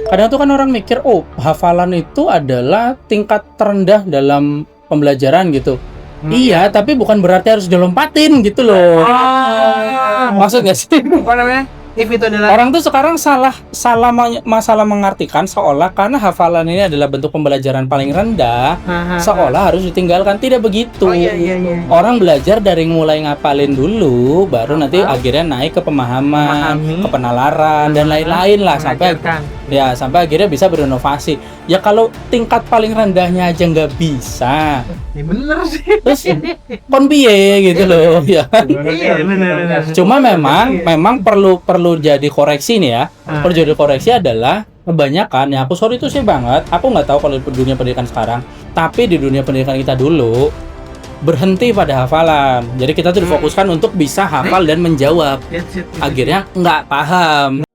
Kadang tuh kan orang mikir, oh hafalan itu adalah tingkat terendah dalam pembelajaran gitu. Iya, tapi bukan berarti harus dilompatin gitu loh. Maksud nggak sih? Apa namanya? If itu adalah Orang tuh sekarang masalah mengartikan seolah karena hafalan ini adalah bentuk pembelajaran paling rendah, seolah harus ditinggalkan. Tidak begitu. Oh, iya. Orang belajar dari mulai ngapalin dulu, baru nanti akhirnya naik ke pemahaman, Memahami. ke penalaran dan lain-lain lah sampai akhirnya bisa berinovasi. Ya kalau tingkat paling rendahnya aja nggak bisa, Ya bener sih. terus kon piye gitu loh ya. Iya bener. Cuma memang perlu jadi koreksi nih ya. Perlu jadi koreksi adalah kebanyakan ya, aku sorry itu sih banget. Aku nggak tahu kalau di dunia pendidikan sekarang, tapi di dunia pendidikan kita dulu berhenti pada hafalan. Jadi kita tuh difokuskan untuk bisa hafal dan menjawab. Akhirnya nggak paham.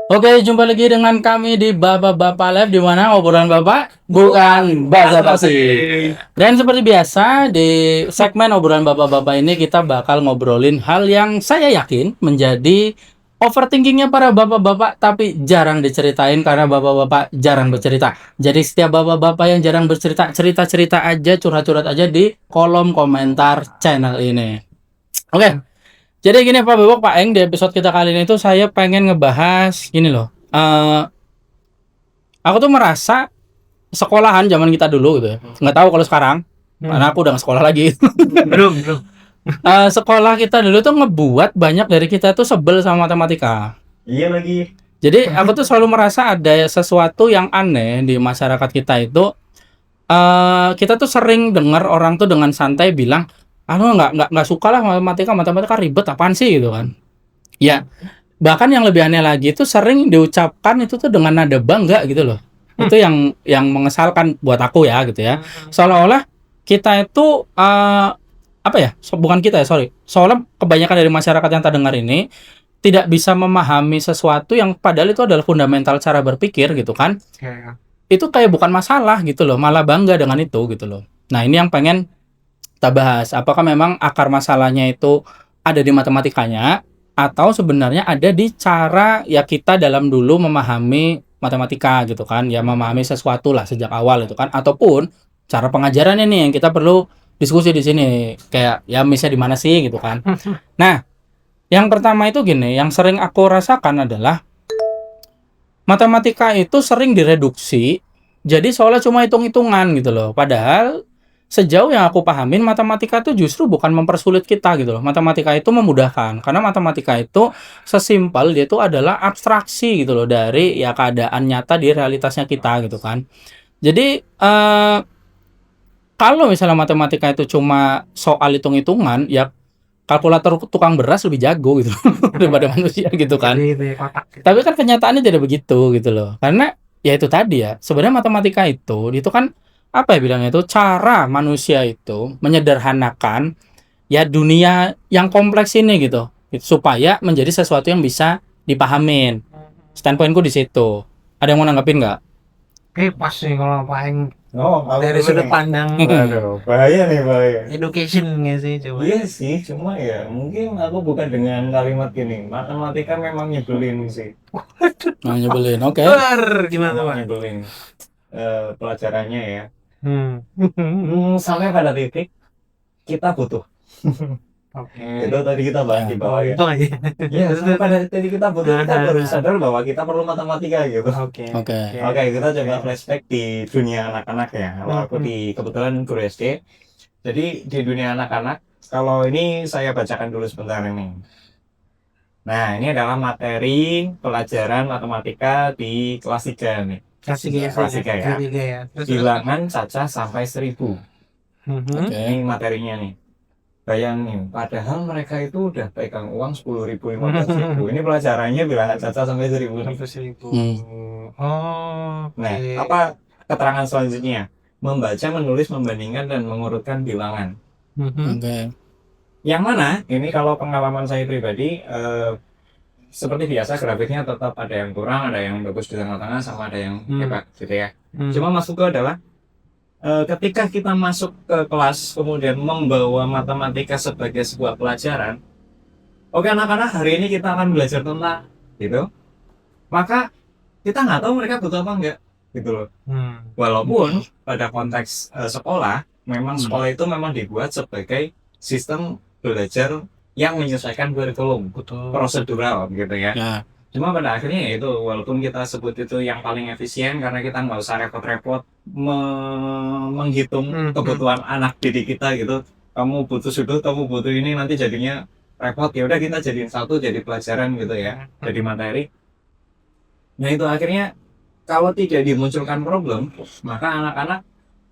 Oke, jumpa lagi dengan kami di Bapak-Bapak Live, di mana obrolan Bapak bukan basa-basi. Dan seperti biasa di segmen obrolan Bapak-Bapak ini kita bakal ngobrolin hal yang saya yakin menjadi overthinkingnya para bapak-bapak tapi jarang diceritain karena bapak-bapak jarang bercerita. Jadi setiap bapak-bapak yang jarang bercerita, cerita-cerita aja, curhat-curhat aja di kolom komentar channel ini. Oke. Jadi gini Pak Bebok, Pak Eng, di episode kita kali ini tuh saya pengen ngebahas gini loh. Aku tuh merasa sekolahan zaman kita dulu gitu ya. Nggak tahu kalau sekarang, karena aku udah nggak sekolah lagi. Belum. Sekolah kita dulu tuh ngebuat banyak dari kita tuh sebel sama matematika. Iya lagi. Jadi aku tuh selalu merasa ada sesuatu yang aneh di masyarakat kita itu. Kita tuh sering dengar orang tuh dengan santai bilang, nggak suka lah matematika ribet apaan sih gitu kan. Ya, bahkan yang lebih aneh lagi itu sering diucapkan itu tuh dengan nada bangga gitu loh. Itu yang mengesalkan buat aku ya gitu ya. Seolah-olah kita itu bukan kita ya, sorry. Seolah kebanyakan dari masyarakat yang terdengar ini tidak bisa memahami sesuatu yang padahal itu adalah fundamental cara berpikir gitu kan. Itu kayak bukan masalah gitu loh, malah bangga dengan itu gitu loh. Nah, ini yang pengen kita bahas. Apakah memang akar masalahnya itu ada di matematikanya atau sebenarnya ada di cara ya kita dalam dulu memahami matematika gitu kan, ya memahami sesuatu lah sejak awal itu kan, ataupun cara pengajarannya nih yang kita perlu diskusi di sini, kayak ya misalnya di mana sih gitu kan. Nah, yang pertama itu gini, yang sering aku rasakan adalah matematika itu sering direduksi jadi soalnya cuma hitung-hitungan gitu loh. Padahal sejauh yang aku pahamin matematika itu justru bukan mempersulit kita gitu loh. Matematika itu memudahkan. Karena matematika itu sesimpel dia itu adalah abstraksi gitu loh dari ya keadaan nyata di realitasnya kita gitu kan. Jadi kalau misalnya matematika itu cuma soal hitung-hitungan, ya kalkulator tukang beras lebih jago gitu daripada manusia gitu kan. Tapi kan kenyataannya tidak begitu gitu loh. Karena ya itu tadi ya, sebenarnya matematika itu kan apa ya bilangnya itu cara manusia itu menyederhanakan ya dunia yang kompleks ini gitu supaya menjadi sesuatu yang bisa dipahamin. Standpointku di situ. Ada yang mau nanggapin nggak? Pas nih kalau paling Aku dari dulu sudut nih. pandang Aduh, bahaya education nggak sih coba? Iya sih, cuma ya mungkin aku bukan dengan kalimat gini. Matematika memang nyebelin sih. Nah, nyebelin. Oke. Gimana Memang Pak? nyebelin pelajarannya ya. Hmm. Sampai pada titik kita butuh. Oke. Itu tadi kita bahas di bawah ya. Itu aja. Iya, sampai pada titik kita butuh, kita baru sadar bahwa kita perlu matematika gitu. Oke. Oke, kita coba flashback di dunia anak-anak ya. Kalau aku kebetulan guru SD. Jadi di dunia anak-anak, kalau ini saya bacakan dulu sebentar ini. Nah, ini adalah materi pelajaran matematika di kelas 3 nih. Kelas 3 ya. Bilangan cacah sampai 1000. Oke. Ini materinya nih. Bayangin, padahal mereka itu udah pegang uang 10.000, 15.000. Ini pelajarannya bilangan cacah sampai 1000. Nah, apa keterangan selanjutnya? Membaca, menulis, membandingkan, dan mengurutkan bilangan. Oke. Yang mana, ini kalau pengalaman saya pribadi, seperti biasa grafiknya tetap ada yang kurang, ada yang bagus di tengah-tengah, sama ada yang hebat gitu ya. Cuma maksudku adalah, ketika kita masuk ke kelas kemudian membawa matematika sebagai sebuah pelajaran, Oke anak-anak, hari ini kita akan belajar tentang gitu. Maka kita nggak tahu mereka butuh apa enggak gitu loh. Walaupun pada konteks sekolah, memang sekolah itu memang dibuat sebagai sistem belajar yang menyesuaikan kurikulum, Betul. prosedural gitu ya. Ya. Cuma pada akhirnya ya itu, walaupun kita sebut itu yang paling efisien karena kita nggak usah repot-repot menghitung kebutuhan anak didik kita gitu. Kamu butuh sudut, kamu butuh ini, nanti jadinya repot. Ya udah kita jadiin satu jadi pelajaran gitu ya, jadi materi. Nah itu akhirnya kalau tidak dimunculkan problem, maka anak-anak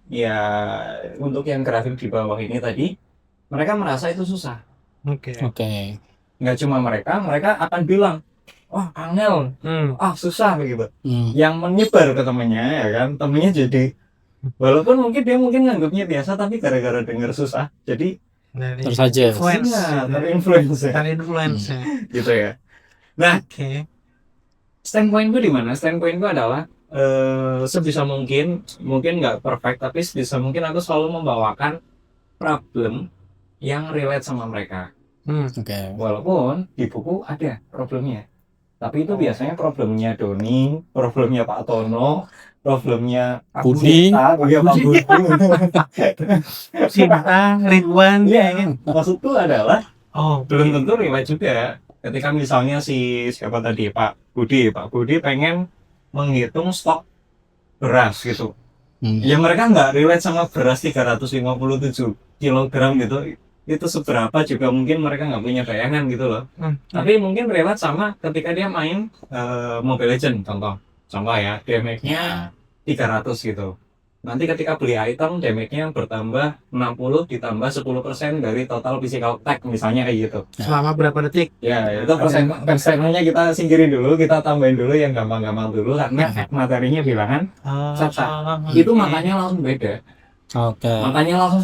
ya untuk yang grafik di bawah ini tadi, mereka merasa itu susah. Oke. Oke. Nggak cuma mereka akan bilang, wah angel, susah gitu. Yang menyebar ke temennya ya kan, temennya jadi walaupun mungkin dia nganggapnya biasa, tapi gara-gara dengar susah, jadi Terus aja. terinfluence Terinfluence. gitu ya. Nah, Oke. standpoint gue di mana? Standpoint gue adalah sebisa mungkin nggak perfect, tapi sebisa mungkin aku selalu membawakan problem yang relate sama mereka. Oke. Walaupun di buku ada problemnya, tapi itu biasanya problemnya Doni, problemnya Pak Tono, problemnya Pak Budi. Pak Budi. Sinta, Ridwan. Iya, maksudku adalah Oh, belum tentu relate juga. Ketika misalnya siapa tadi Pak Budi pengen menghitung stok beras gitu. Ya mereka nggak relate sama beras 357 kilogram gitu. Itu seberapa juga mungkin mereka nggak punya bayangan gitu loh. Tapi mungkin relate sama ketika dia main Mobile Legends contoh ya, damage-nya 300 gitu. Nanti ketika beli item, damage-nya bertambah 60 ditambah 10% dari total physical attack misalnya kayak gitu. selama berapa detik? Ya, itu persennya kita singkirin dulu, kita tambahin dulu yang gampang-gampang dulu karena materinya bilangan. Itu makanya langsung beda. Oke. Makanya langsung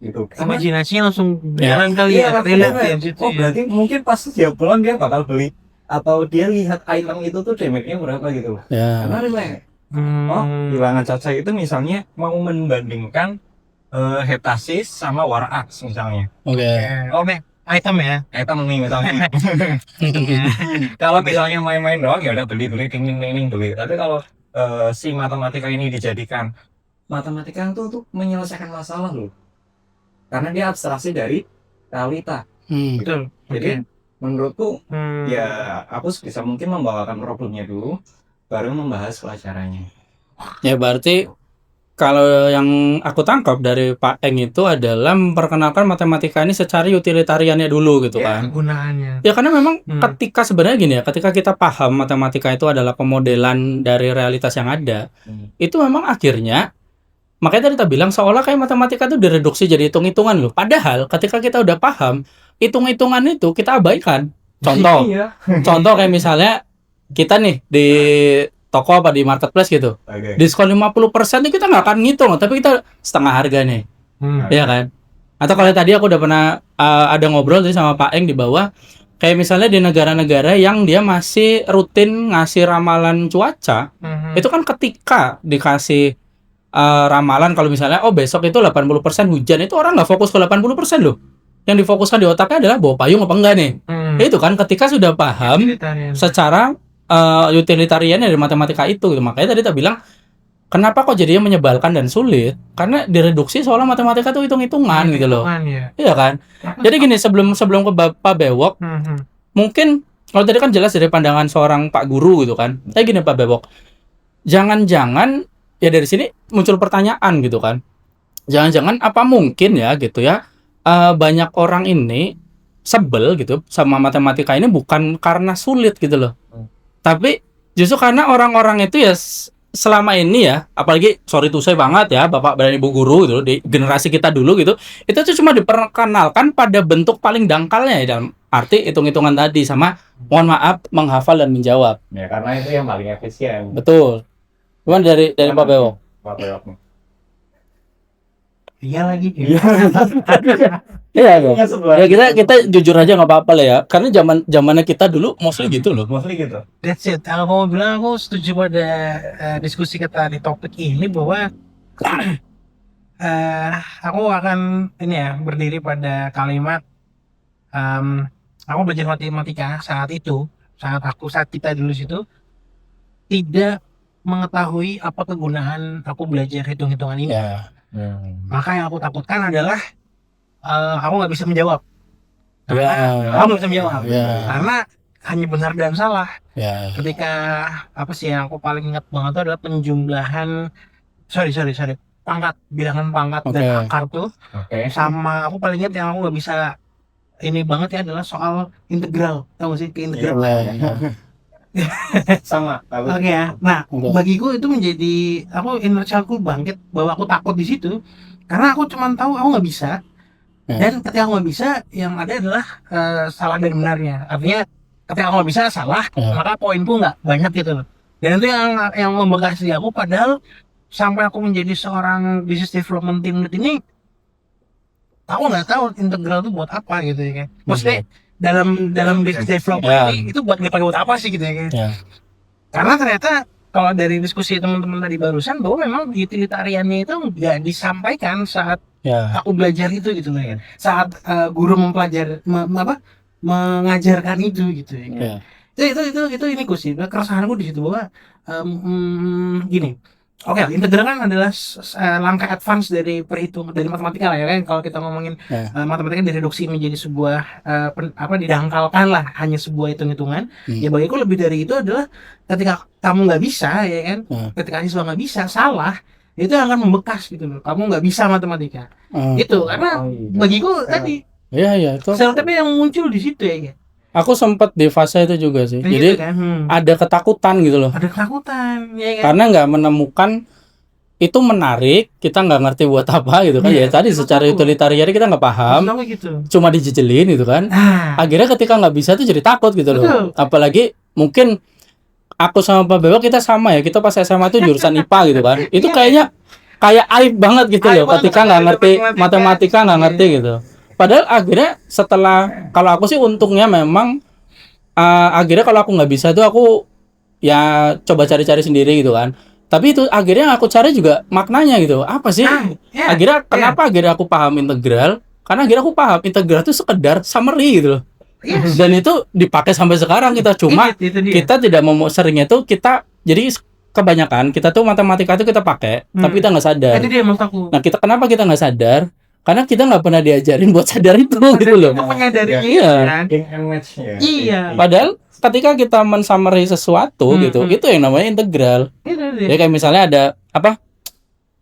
gitu. Imajinasinya langsung Ya. jalan kali ya. Relate ya situ Oh, ya. berarti mungkin pas dia pulang dia bakal beli atau dia lihat item itu tuh damage-nya berapa gitu. Ya. Karena relate. Oh, bilangan Caca itu misalnya mau membandingkan Heptasis sama War Axe misalnya. Oke. Oke, item ya. Item nih misalnya. Kalau misalnya main-main doang ya udah beli ting beli. Tapi kalau si matematika ini dijadikan matematika itu tuh menyelesaikan masalah loh. Karena dia abstraksi dari realita. Betul. Jadi menurutku ya aku sebisa mungkin membawakan problemnya dulu, baru membahas pelajarannya. Ya berarti kalau yang aku tangkap dari Pak Eng itu adalah memperkenalkan matematika ini secara utilitariannya dulu gitu Ya, kan. Penggunaannya. Ya karena memang ketika sebenarnya gini ya, ketika kita paham matematika itu adalah pemodelan dari realitas yang ada, itu memang akhirnya makanya tadi kita bilang seolah kayak matematika itu direduksi jadi hitung-hitungan loh. Padahal ketika kita udah paham, hitung-hitungan itu kita abaikan. Contoh, Iya. contoh kayak misalnya kita nih di toko apa di marketplace gitu. Oke. Diskon 50% itu kita nggak akan ngitung, tapi kita setengah harga nih. Iya kan? Atau kalau tadi aku udah pernah ada ngobrol tadi sama Pak Eng di bawah, kayak misalnya di negara-negara yang dia masih rutin ngasih ramalan cuaca, itu kan ketika dikasih ramalan kalau misalnya besok itu 80% hujan, itu orang nggak fokus ke 80% loh. Yang difokuskan di otaknya adalah bawa payung apa enggak nih. Itu kan ketika sudah paham secara utilitariannya dari matematika itu gitu. Makanya tadi kita bilang kenapa kok jadinya menyebalkan dan sulit? Karena direduksi soalnya matematika itu hitung-hitungan gitu loh. Iya kan? Jadi gini, sebelum ke Pak Bewok, mungkin kalau tadi kan jelas dari pandangan seorang Pak Guru gitu kan. Tapi gini Pak Bewok, jangan-jangan ya dari sini muncul pertanyaan gitu kan. Jangan-jangan apa mungkin ya gitu ya, banyak orang ini sebel gitu sama matematika ini bukan karena sulit gitu loh. Tapi justru karena orang-orang itu ya selama ini ya, apalagi sorry to say banget ya Bapak dan Ibu guru gitu di generasi kita dulu gitu, itu tuh cuma diperkenalkan pada bentuk paling dangkalnya ya, dalam arti hitung-hitungan tadi sama mohon maaf menghafal dan menjawab. Ya karena itu yang paling efisien. Betul. Cuman dari Pak Bewok. Pak Bewok. Iya lagi. Iya dong. Ya kita jujur aja nggak apa-apa lah ya, karena zamannya kita dulu mostly gitu loh. Mostly gitu. That's it. Kalau kamu bilang aku setuju pada diskusi kita di topik ini bahwa aku akan ini ya berdiri pada kalimat aku belajar matematika saat kita dulu situ tidak mengetahui apa kegunaan aku belajar hitung-hitungan ini. Ya. Maka yang aku takutkan adalah aku nggak bisa menjawab. Ya. Aku nggak bisa menjawab Ya. karena hanya benar dan salah. Ya. Ketika apa sih yang aku paling ingat banget itu adalah penjumlahan pangkat, bilangan pangkat dan Oke. akar tuh. Oke. Sama aku paling ingat yang aku nggak bisa ini banget ya adalah soal integral. Tahu nggak sih ke integral? Sama. Oke ya. Nah, Oke. bagiku itu menjadi inner childku bangkit bahwa aku takut di situ karena aku cuma tahu aku nggak bisa. Ya. Dan ketika aku nggak bisa, yang ada adalah salah dan benarnya. Artinya ketika aku nggak bisa salah, Ya. maka poinku nggak banyak gitu loh. Dan itu yang membekas di aku. Padahal sampai aku menjadi seorang business development team lead ini, aku nggak tahu integral itu buat apa gitu ya kan. Maksudnya dalam business development Ya. ini itu dipakai buat apa sih gitu ya kan. Ya. Karena ternyata kalau dari diskusi teman-teman tadi barusan bahwa memang utilitariannya itu nggak disampaikan saat Ya. aku belajar itu gitu loh ya. Saat guru mengajarkan itu gitu ya. Ya. Itu ini Gus sih. Keresahanku di situ bahwa gini. Oke, integral kan adalah langkah advance dari dari matematika lah ya kan. Kalau kita ngomongin Ya. matematika direduksi menjadi sebuah didangkalkan lah hanya sebuah hitung-hitungan. Ya bagiku lebih dari itu adalah ketika kamu nggak bisa ya kan, ketika siswa nggak bisa salah, itu akan membekas gitu loh. Kamu nggak bisa matematika. Itu karena bagiku tadi Iya itu. stereotipnya yang muncul di situ ya kan. Aku sempat di fase itu juga sih. Kayak Jadi gitu kan. ada ketakutan gitu loh. Ada ketakutan ya kan. Karena nggak menemukan itu menarik, kita nggak ngerti buat apa gitu kan. Iya, Ya tadi itu secara takut. utilitarian kita nggak paham, Maksud aku gitu. cuma dijejelin gitu kan. Nah, Akhirnya ketika nggak bisa tuh jadi takut gitu loh. Betul. Apalagi mungkin aku sama Pak Bebek kita sama ya. Kita pas SMA tuh jurusan IPA gitu kan. Itu kayaknya kayak aib banget gitu Aib loh banget, ketika nggak ngerti matematika. matematika, nggak ngerti gitu. Padahal akhirnya setelah, kalau aku sih untungnya memang akhirnya kalau aku nggak bisa tuh aku ya coba cari-cari sendiri gitu kan. Tapi itu akhirnya aku cari juga maknanya gitu. Apa sih? ya. Akhirnya kenapa akhirnya aku paham integral? Karena akhirnya aku paham integral itu sekedar summary gitu loh. Yes. Dan itu dipakai sampai sekarang kita cuma itu dia. kita tidak mau seringnya tuh kita jadi kebanyakan kita tuh matematika tuh kita pakai tapi kita nggak sadar. Itu dia maksud aku. Nah kita kenapa kita nggak sadar? Karena kita nggak pernah diajarin buat sadar itu gitu loh. Itu menyadarinya Iya. kan. King and match-nya. Iya. Padahal ketika kita men-summary sesuatu gitu, itu yang namanya integral. Itu dia. Jadi kayak misalnya ada apa?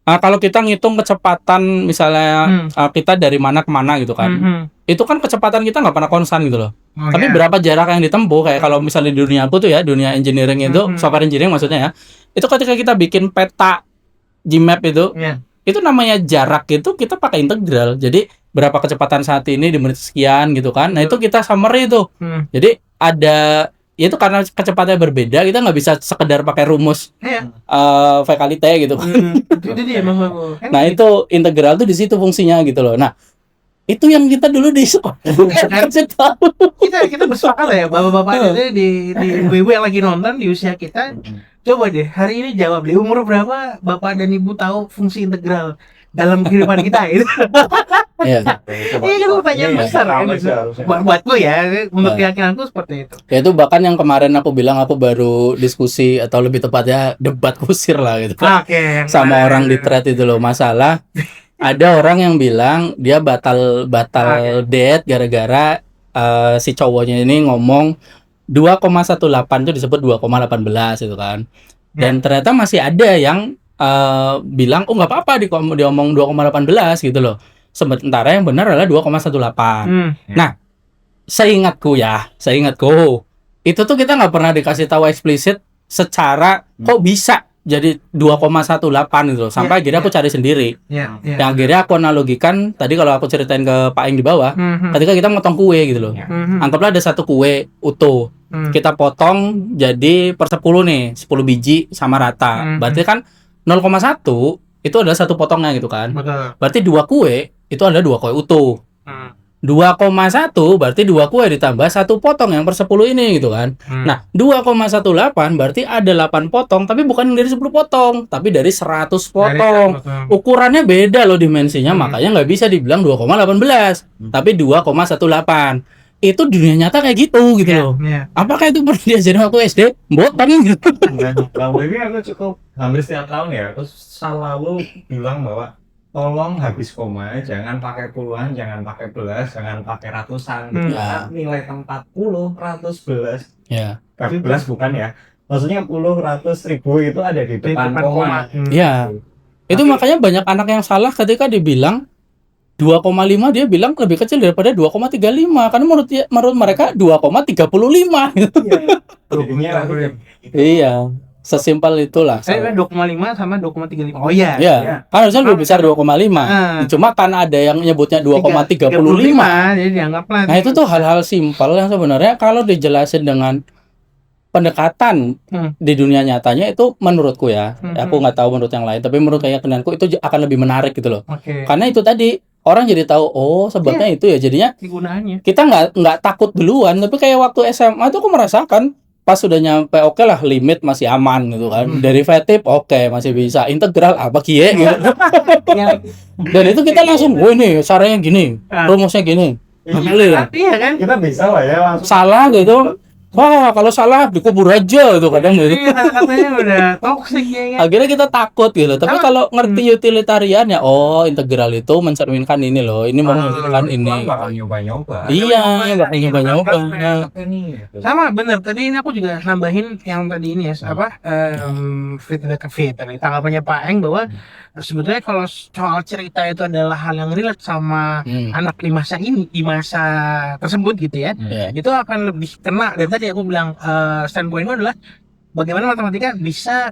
Kalau kita ngitung kecepatan misalnya kita dari mana ke mana gitu kan. Itu kan kecepatan kita nggak pernah konstan gitu loh. Oh, Tapi ya. berapa jarak yang ditempuh kayak kalau misalnya di dunia aku tuh ya, dunia engineering itu, software engineering maksudnya ya. Itu ketika kita bikin peta Gmap itu, Iya. itu namanya jarak itu kita pakai integral. Jadi berapa kecepatan saat ini di menit sekian gitu kan. Nah, itu kita summary itu. Jadi ada ya itu karena kecepatannya berbeda, kita nggak bisa sekedar pakai rumus Iya. V-kalite gitu kan. Itu dia maksud aku. Kan Nah, itu integral tuh di situ fungsinya gitu loh. Nah, itu yang kita dulu di sekolah kan? kasih tahu. kita bersepakat lah ya bapak-bapak itu di ibu-ibu yang lagi nonton di usia kita. Coba deh hari ini jawab deh umur berapa bapak dan ibu tahu fungsi integral dalam kehidupan kita itu. Iya. Ini kan pertanyaan besar kan. Buatku ya, untuk keyakinanku seperti itu. Ya itu bahkan yang kemarin aku bilang aku baru diskusi atau lebih tepatnya debat kusir lah gitu. Oke. Sama orang di thread itu loh, masalah ada orang yang bilang dia batal date gara-gara si cowoknya ini ngomong 2,18 itu disebut 2,18 itu kan. Dan ternyata masih ada yang bilang oh nggak apa-apa diomong 2,18 gitu loh. Sementara yang benar adalah 2,18. Nah, seingatku itu tuh kita nggak pernah dikasih tahu eksplisit secara kok bisa jadi 2,18 gitu loh. Sampai akhirnya aku cari sendiri. Yang akhirnya aku analogikan tadi kalau aku ceritain ke Pak Ing di bawah, ketika kita motong kue gitu loh. Anggaplah ada satu kue utuh. Kita potong jadi per 10 nih, 10 biji sama rata. Berarti kan 0,1 itu adalah satu potongnya gitu kan. Betul. Berarti 2 kue itu adalah 2 kue utuh. 2,1 berarti 2 kue ditambah 1 potong yang per 10 ini gitu kan. Nah, 2,18 berarti ada 8 potong tapi bukan dari 10 potong, tapi dari 100 potong. Ukurannya beda loh dimensinya, makanya nggak bisa dibilang 2,18, tapi 2,18. itu dunia nyata kayak gitu gitu loh. Iya. Apakah itu pernah diajarin waktu SD? Botan gitu. Kalau ini aku cukup hampir setiap tahun ya, terus selalu bilang bahwa tolong habis koma, jangan pakai puluhan, jangan pakai belas, jangan pakai ratusan. Gitu. Ya. Nilai 40, ratus, belas. Ya. Tapi belas bukan ya. Maksudnya puluh, ratus, ribu itu ada di depan koma. Iya. Itu makanya banyak anak yang salah ketika dibilang 2,5, dia bilang lebih kecil daripada 2,35 karena menurut mereka 2,35 gitu. Jadinya Iya, sesimpel itulah. Saya 2,5 sama 2,35. Oh iya. Iya. Kan harusnya lebih besar 2,5. Ah. Cuma kan ada yang nyebutnya 2,35. Jadi dianggaplah. Nah, itu tuh hal-hal simpel yang sebenarnya kalau dijelasin dengan pendekatan di dunia nyatanya itu menurutku ya, aku nggak tahu menurut yang lain, tapi menurut keyakinanku itu akan lebih menarik gitu loh. Oke. Karena itu tadi orang jadi tahu, oh sebabnya itu ya, jadinya Gunanya. kita nggak takut duluan, tapi kayak waktu SMA tuh aku merasakan pas sudah nyampe oke lah, limit masih aman gitu kan, derivatif oke masih bisa, integral apa kie gitu. Dan itu kita langsung, wah ini caranya gini, rumusnya gini. Iya kan? kita bisa lah ya langsung. Salah gitu. Wah, kalau salah dikubur aja gitu kadang gitu. Iya, kata-katanya udah toxic ya kan. Akhirnya kita takut gitu. Tapi kalau ngerti utilitarian ya, oh integral itu mencerminkan ini loh. Ini mencerminkan ini. Bakal nyoba-nyoba. Iya, bakal nyoba-nyoba. Sama bener. Tadi ini aku juga nambahin yang tadi ini ya, apa fit tadi tanggapannya Pak Eng bahwa sebetulnya kalau soal cerita itu adalah hal yang relate sama anak di masa ini, di masa tersebut gitu ya, itu akan lebih kena. Dan tadi aku bilang standpointku adalah bagaimana matematika bisa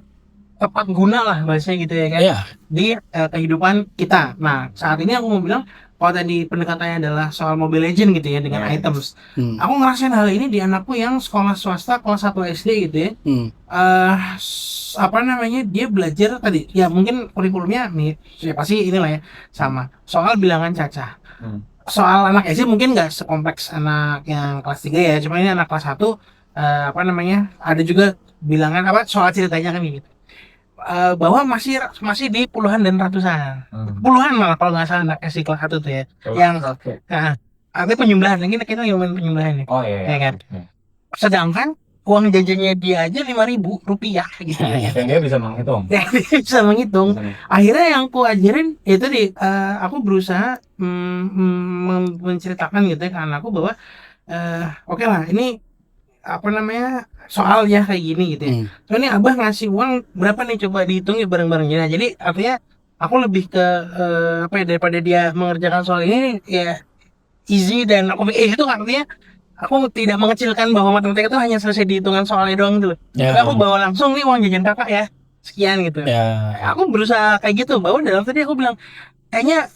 tepat guna lah bahasanya gitu ya kan, di kehidupan kita. Nah saat ini aku mau bilang kalau tadi pendekatannya adalah soal Mobile Legend gitu ya dengan items, aku ngerasain hal ini di anakku yang sekolah swasta kelas 1 SD gitu ya. Apa namanya, dia belajar tadi ya mungkin kurikulumnya nih ya pasti inilah ya sama soal bilangan cacah. Soal anak SD mungkin nggak sekompleks anak yang kelas 3 ya, cuma ini anak kelas 1 apa namanya, ada juga bilangan apa soal ceritanya kan gitu. Bahwa masih di puluhan dan ratusan, puluhan malah kalau nggak salah anak SD kelas 1 tuh ya, yang artinya penyembelahan, ini kita ngomongin penyembelahan nih. Oh iya, ya kan. Sedangkan uang jajannya dia aja 5.000 rupiah gitu ya. Dan dia bisa menghitung. Dia bisa menghitung. Akhirnya yang aku ajarin itu aku berusaha menceritakan gitu ya ke anakku bahwa oke lah ini apa namanya soal ya kayak gini gitu ya. So ini abah ngasih uang berapa nih, coba dihitung ya bareng-bareng. Nah, jadi artinya aku lebih ke apa ya, daripada dia mengerjakan soal ini ya easy, dan aku itu artinya aku tidak mengecilkan bahwa matematika itu hanya selesai di hitungan soalnya doang gitu. Aku bawa langsung nih uang jajan kakak ya sekian gitu. Aku berusaha kayak gitu, bahwa dalam tadi aku bilang kayaknya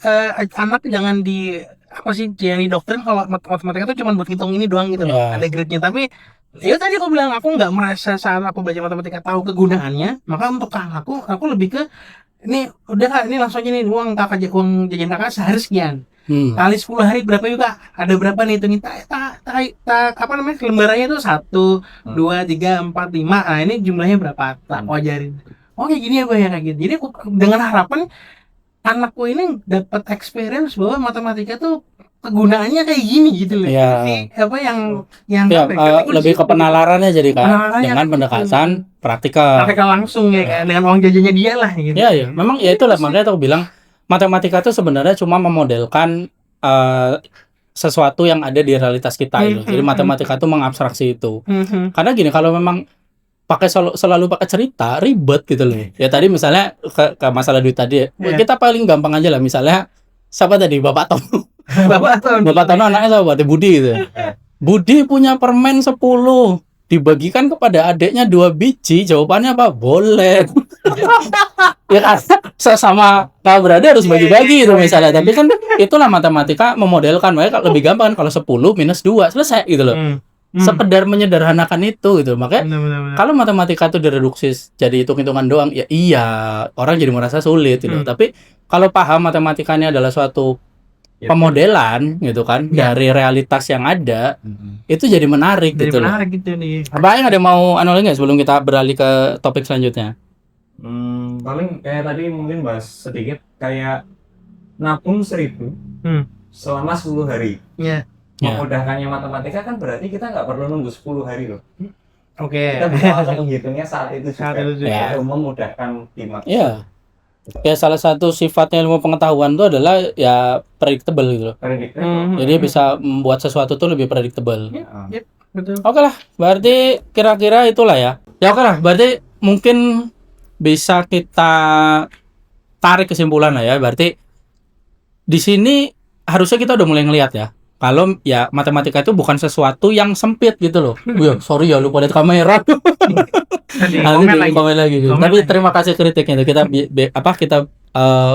anak jangan di apa sih, jangan didoktrin kalau matematika itu cuma buat hitung ini doang gitu loh, ada grade-nya. Tapi ya tadi aku bilang aku nggak merasa saat aku belajar matematika tahu kegunaannya, maka untuk aku lebih ke ini udah kak, ini langsung aja nih uang jajan kakak sehari sekian. Kali 10 hari berapa juga? Ada berapa nih hitungin? Apa namanya? Lembarannya itu 1, 2, 3, 4, 5. Nah, ini jumlahnya berapa? Tak ajarin. Oh, kayak gini ya, Bang, ya kayak gitu. Jadi aku dengan harapan anakku ini dapat experience bahwa matematika tuh kegunaannya kayak gini gitu loh. Jadi, apa yang lebih ke penalarannya jadi kan dengan pendekatan praktikal langsung ya kan, dengan uang jajannya dia lah gitu. Iya. Memang ya itulah makanya aku bilang matematika itu sebenarnya cuma memodelkan sesuatu yang ada di realitas kita itu. Jadi matematika itu mengabstraksi itu. Karena gini, kalau memang selalu pakai cerita ribet gitu loh. Ya tadi misalnya ke masalah duit tadi, kita paling gampang aja lah, misalnya siapa tadi, Bapak Tono. Bapak Tono anaknya siapa? Budi gitu. Budi punya permen 10, dibagikan kepada adiknya 2 biji, jawabannya apa? Boleh. Ya kan, sesama kakak beradik harus bagi-bagi itu misalnya. Tapi kan itulah matematika memodelkan, makanya lebih gampang kalau 10 minus 2 selesai gitu loh. Sekedar menyederhanakan itu gitu. Makanya kalau matematika itu direduksi jadi hitung-hitungan doang, ya iya orang jadi merasa sulit gitu. Tapi kalau paham matematikanya adalah suatu pemodelan gitu kan dari realitas yang ada, itu jadi menarik gitu loh. Gitu nih. Apa yang ada mau analogi nggak sebelum kita beralih ke topik selanjutnya? Paling kayak tadi mungkin bahas sedikit kayak nabung 1.000 selama 10 hari. Ya. Memudahkannya matematika kan berarti kita nggak perlu nunggu 10 hari loh. Oke. Kita bisa langsung menghitungnya saat itu juga. Saat itu juga. Ya. Itu memudahkan di maksud. Ya. Ya salah satu sifatnya ilmu pengetahuan itu adalah ya predictable gitu loh. Jadi bisa membuat sesuatu tuh lebih predictable. Betul. Oke lah, berarti kira-kira itulah ya. Ya oke lah, berarti mungkin bisa kita tarik kesimpulan lah ya. Berarti di sini harusnya kita udah mulai ngelihat ya. Kalau ya matematika itu bukan sesuatu yang sempit gitu loh. Ya, sorry ya lupa lihat kamera. Nanti Nanti komen lagi gitu. Komen Tapi lagi. terima kasih kritiknya itu. Kita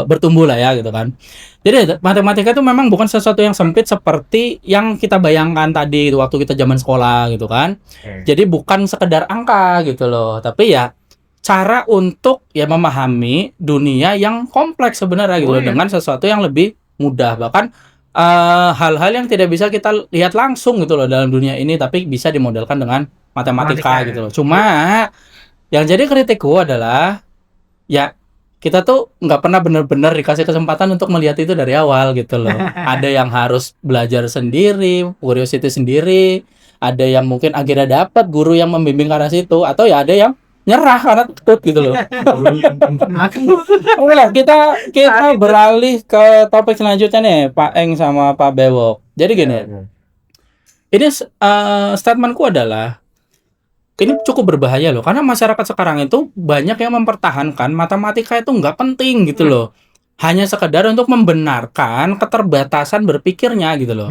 bertumbuh lah ya gitu kan. Jadi matematika itu memang bukan sesuatu yang sempit seperti yang kita bayangkan tadi waktu kita zaman sekolah gitu kan. Jadi bukan sekedar angka gitu loh, tapi ya cara untuk ya memahami dunia yang kompleks sebenarnya gitu loh, dengan sesuatu yang lebih mudah, bahkan hal-hal yang tidak bisa kita lihat langsung gitu loh dalam dunia ini, tapi bisa dimodelkan dengan matematika gitu loh. Cuma yang jadi kritikku adalah ya kita tuh nggak pernah benar-benar dikasih kesempatan untuk melihat itu dari awal gitu loh. Ada yang harus belajar sendiri, curiosity sendiri, ada yang mungkin akhirnya dapat guru yang membimbing ke arah situ, atau ya ada yang nyerah karena takut gitu loh. Oke lah, kita beralih ke topik selanjutnya nih, Pak Eng sama Pak Bewok. Jadi gini, ini statementku adalah ini cukup berbahaya loh, karena masyarakat sekarang itu banyak yang mempertahankan matematika itu nggak penting gitu loh, hanya sekedar untuk membenarkan keterbatasan berpikirnya gitu loh.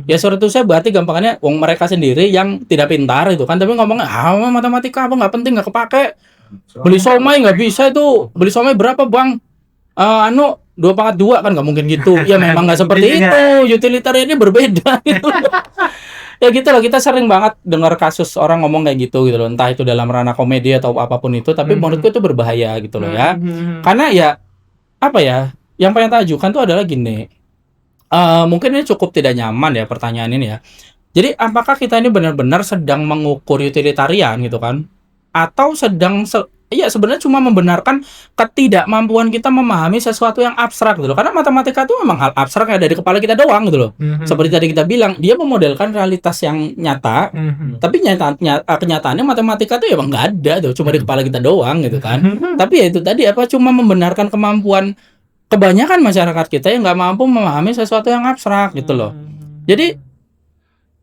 Ya seperti itu, saya berarti gampangannya wong mereka sendiri yang tidak pintar itu kan, tapi ngomongnya matematika apa nggak penting, nggak kepake, beli somai nggak bisa itu, beli somai berapa bang, 2/2 kan nggak mungkin gitu. Ya memang nggak seperti itu, utilitariannya berbeda gitu. Ya gitu loh, kita sering banget dengar kasus orang ngomong kayak gitu loh, entah itu dalam ranah komedi atau apapun itu, tapi menurutku itu berbahaya gitu loh ya. Karena ya apa ya, yang pengen tak ajukan tuh adalah gini, mungkin ini cukup tidak nyaman ya pertanyaan ini ya. Jadi apakah kita ini benar-benar sedang mengukur utilitarian gitu kan, atau sedang iya sebenarnya cuma membenarkan ketidakmampuan kita memahami sesuatu yang abstrak gitu loh. Karena matematika itu memang hal abstrak ya, dari kepala kita doang gitu loh. Seperti tadi kita bilang, dia memodelkan realitas yang nyata, tapi kenyataannya matematika itu ya emang nggak ada tuh, cuma di kepala kita doang gitu kan. Tapi ya itu tadi cuma membenarkan kemampuan kebanyakan masyarakat kita yang nggak mampu memahami sesuatu yang abstrak gitu loh. Jadi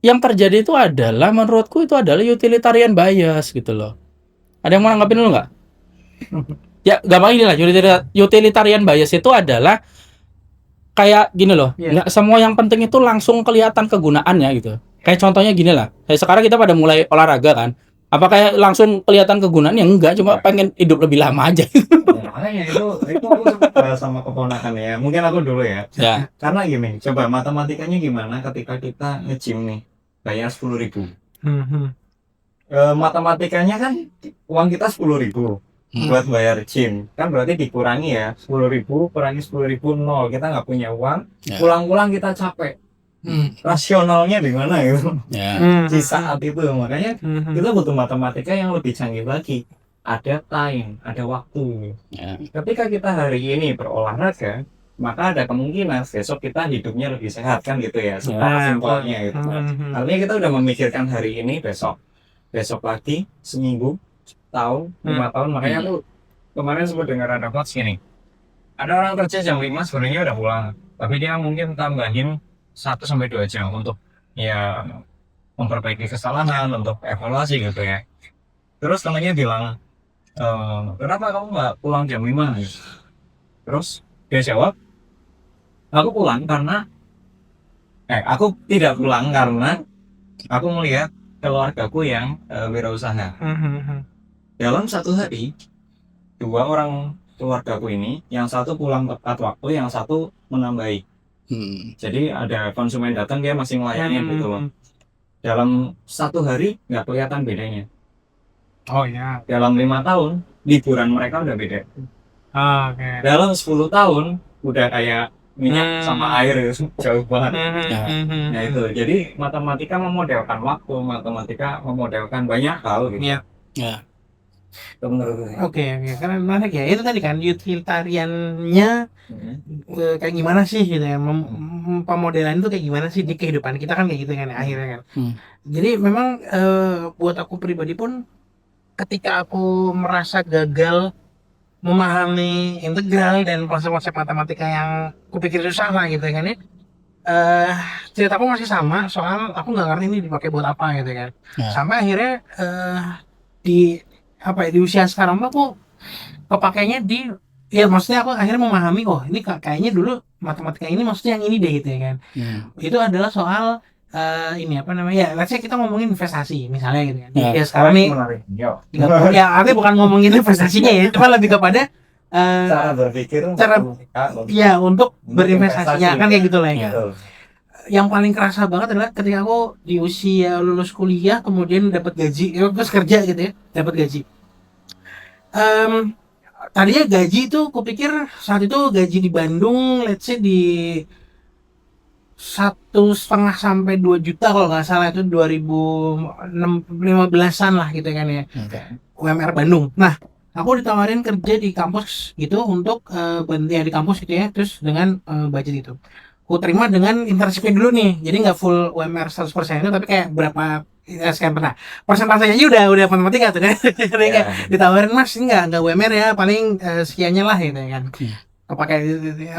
yang terjadi itu adalah, menurutku itu adalah utilitarian bias gitu loh. Ada yang mau nanggapin dulu nggak? Ya gampang ini lah, utilitarian bias itu adalah kayak gini loh, nggak semua yang penting itu langsung kelihatan kegunaannya gitu. Kayak contohnya gini lah, kayak sekarang kita pada mulai olahraga kan, apa kayak langsung kelihatan kegunaannya? Enggak, cuma pengen hidup lebih lama aja. Makanya itu aku sempat bahas sama keponakan ya, mungkin aku dulu ya. Karena gini, coba matematikanya gimana ketika kita nge-gym nih bayar 10.000. Matematikanya kan uang kita 10.000 buat bayar gym, kan berarti dikurangi ya 10.000 kurangi 10.000 nol, kita nggak punya uang, pulang-pulang kita capek. Rasionalnya di mana gitu? Di saat itu makanya kita butuh matematika yang lebih canggih lagi. Ada time, ada waktu. Ketika kita hari ini berolahraga, maka ada kemungkinan besok kita hidupnya lebih sehat kan gitu ya, simpelnya gitu. Artinya kita udah memikirkan hari ini, besok lagi, seminggu, tahun, 5 tahun. Makanya tuh kemarin sempat dengar ada quotes gini, ada orang kerja jam 5 sebenarnya udah pulang, tapi dia mungkin tambahin 1-2 jam untuk ya memperbaiki kesalahan, untuk evaluasi gitu ya. Terus temannya bilang, kenapa kamu nggak pulang jam 5? Terus dia jawab, aku tidak pulang karena aku melihat keluargaku yang wirausaha. Dalam satu hari, 2 orang keluargaku ini, yang satu pulang tepat waktu, yang satu menambahi. Jadi ada konsumen datang, dia masih melayani gitu loh. Dalam 1 hari nggak kelihatan bedanya. Dalam 5 tahun liburan mereka udah beda. Dalam 10 tahun udah kayak minyak sama air, jauh banget. Nah itu, jadi matematika memodelkan waktu, matematika memodelkan banyak hal gitu. Oke, karena menarik ya. Itu tadi kan utilitariannya kayak gimana sih gitu ya. Pemodelan itu kayak gimana sih di kehidupan kita kan kayak gitu kan akhirnya kan. Jadi memang buat aku pribadi pun ketika aku merasa gagal memahami integral dan konsep-konsep matematika yang kupikir susah lah gitu kan ya. Ceritaku masih sama soal aku nggak ngerti ini dipakai buat apa gitu kan. Sampai akhirnya di di usia sekarang aku kepakainya ya maksudnya aku akhirnya memahami ini kayaknya dulu matematika ini maksudnya yang ini deh gitu ya kan. Itu adalah soal ini let's say kita ngomongin investasi misalnya gitu kan. Ya sekarang nih ya artinya bukan ngomongin investasinya ya, cuma lebih kepada cara berpikir untuk berinvestasinya kan kayak gitu lah ya. Yang paling kerasa banget adalah ketika aku di usia lulus kuliah kemudian dapat gaji, terus kerja gitu ya, dapat gaji. Tadinya gaji itu kupikir saat itu gaji di Bandung let's say di 1,5 sampai 2 juta kalau nggak salah, itu 2015-an lah gitu kan ya. UMR Bandung. Nah, aku ditawarin kerja di kampus gitu untuk di kampus gitu ya, terus dengan budget itu. Aku terima dengan internshipnya dulu nih, jadi nggak full UMR 100% itu, tapi kayak berapa sekian pernah persentasenya aja udah matematika tuh kan. Kayak ditawarin mas ini nggak UMR ya, paling sekiannya lah gitu kan. Kepakai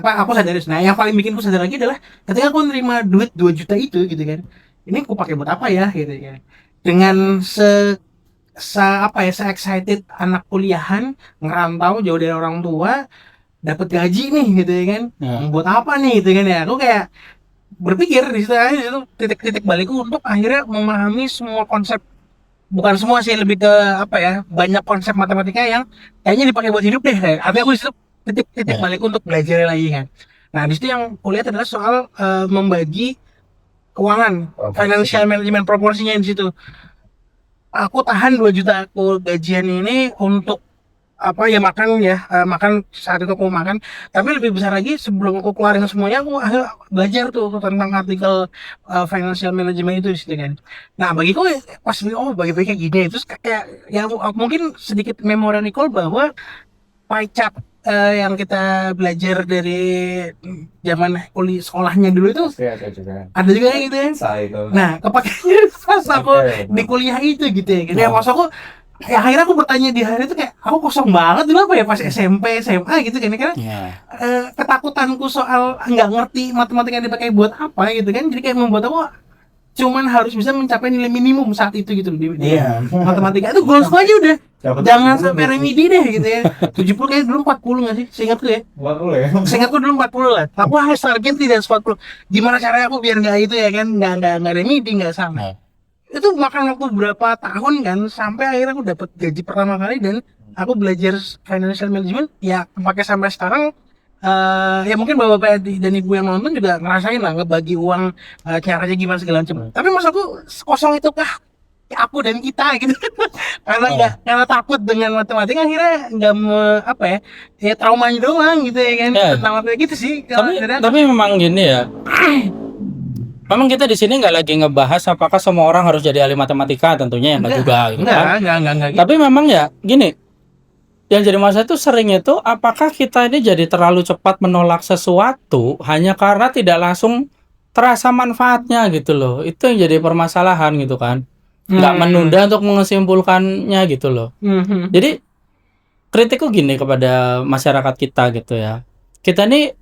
aku sadar. Nah yang paling bikin aku sadar lagi adalah ketika aku nerima duit 2 juta itu gitu kan, ini aku pakai buat apa ya gitu kan. Dengan se excited anak kuliahan ngerantau jauh dari orang tua, dapat gaji nih gitu ya kan, buat apa nih gitu kan ya. Aku kayak berpikir di situ titik balikku untuk akhirnya memahami semua konsep, bukan semua sih, lebih ke banyak konsep matematika yang kayaknya dipakai buat hidup deh. Artinya aku di situ titik balikku untuk belajar lagi kan. Nah di situ yang kulihat adalah soal membagi keuangan, financial management, proporsinya di situ. Aku tahan 2 juta aku gajian ini untuk makan saat itu aku makan, tapi lebih besar lagi sebelum aku keluarin semuanya aku belajar tuh tentang artikel financial management itu di situ kan. Nah bagiku pas bagi kayak gini, terus kayak yang mungkin sedikit memori recall bahwa pie chart yang kita belajar dari zaman sekolahnya dulu itu ada juga gitu ya. Nah kepakainya pas aku di kuliah itu gitu ya. Jadi maksud aku akhirnya aku bertanya di hari itu kayak aku kosong banget dulu pas SMP SMA gitu kan, karena ketakutanku soal nggak ngerti matematika yang dipakai buat apa gitu kan, jadi kayak membuat aku cuman harus bisa mencapai nilai minimum saat itu gitu di matematika. Itu goalsku aja udah jangan sampai remedi deh gitu ya. 70 kayak dulu 40 nggak sih seingatku ya. 40 ya, seingatku dulu 40 lah. Aku harus target tidak 40. Gimana caranya aku biar nggak itu ya kan, nggak remedi, nggak sama. Itu makan waktu berapa tahun kan, sampai akhirnya aku dapat gaji pertama kali dan aku belajar financial management ya, pakai sampai sekarang. Ya mungkin bapak dan ibu yang nonton juga ngerasain lah ngebagi uang, caranya gimana segala macam. Tapi maksud aku kosong itu kah aku dan kita gitu. karena takut dengan matematika akhirnya nggak ya traumanya doang gitu ya kan, tentang matematika gitu sih. Tapi memang gini ya. Memang kita di sini nggak lagi ngebahas apakah semua orang harus jadi ahli matematika, tentunya yang nggak juga gitu kan. Enggak. Tapi memang ya gini, yang jadi masalah itu sering itu apakah kita ini jadi terlalu cepat menolak sesuatu hanya karena tidak langsung terasa manfaatnya gitu loh. Itu yang jadi permasalahan gitu kan. Nggak menunda untuk menyimpulkannya gitu loh. Jadi kritikku gini kepada masyarakat kita gitu ya. Kita ini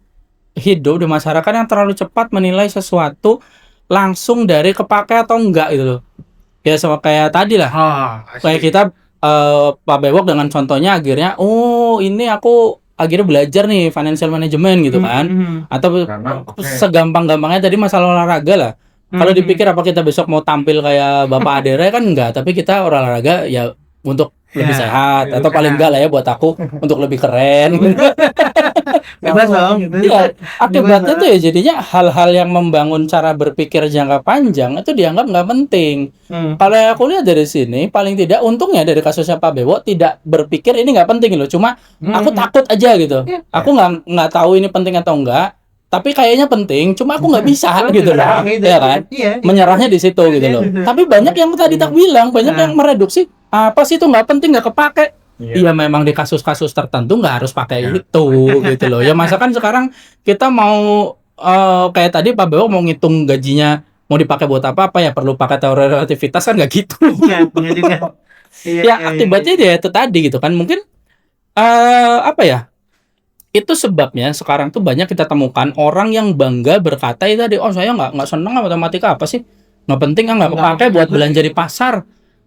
hidup di masyarakat yang terlalu cepat menilai sesuatu langsung dari kepakai atau enggak gitu loh. Ya sama kayak tadi lah. Kayak kita Pak Bewok dengan contohnya akhirnya ini aku akhirnya belajar nih financial management gitu kan. Atau segampang-gampangnya tadi masalah olahraga lah. Kalau dipikir apa kita besok mau tampil kayak Bapak Adera kan enggak, tapi kita olahraga ya untuk lebih sehat atau paling enggak lah ya buat aku untuk lebih keren. Bebas dong. Ya, akibatnya tuh ya jadinya hal-hal yang membangun cara berpikir jangka panjang itu dianggap nggak penting. Kalau aku lihat dari sini, paling tidak untungnya dari kasusnya Pak Bewo tidak berpikir ini nggak penting loh. Cuma aku takut aja gitu. Aku nggak tahu ini penting atau enggak. Tapi kayaknya penting, cuma aku nggak bisa gitu loh, ya kan? Menyerahnya di situ gitu loh. Tapi banyak yang tadi tak bilang, banyak yang mereduksi apa sih itu nggak penting, nggak kepake. Iya memang di kasus-kasus tertentu nggak harus pakai itu gitu loh. Ya masa kan sekarang kita mau kayak tadi Pak Bewok mau ngitung gajinya mau dipakai buat apa ya perlu pakai teori relativitas kan nggak gitu. Iya, punya juga. Iya, Ya iya, akibatnya dia itu tadi gitu kan mungkin apa ya itu sebabnya sekarang tuh banyak kita temukan orang yang bangga berkata itu tadi oh saya nggak seneng sama matematika apa sih nggak penting nggak Nggak kepake penting buat banget. belanja di pasar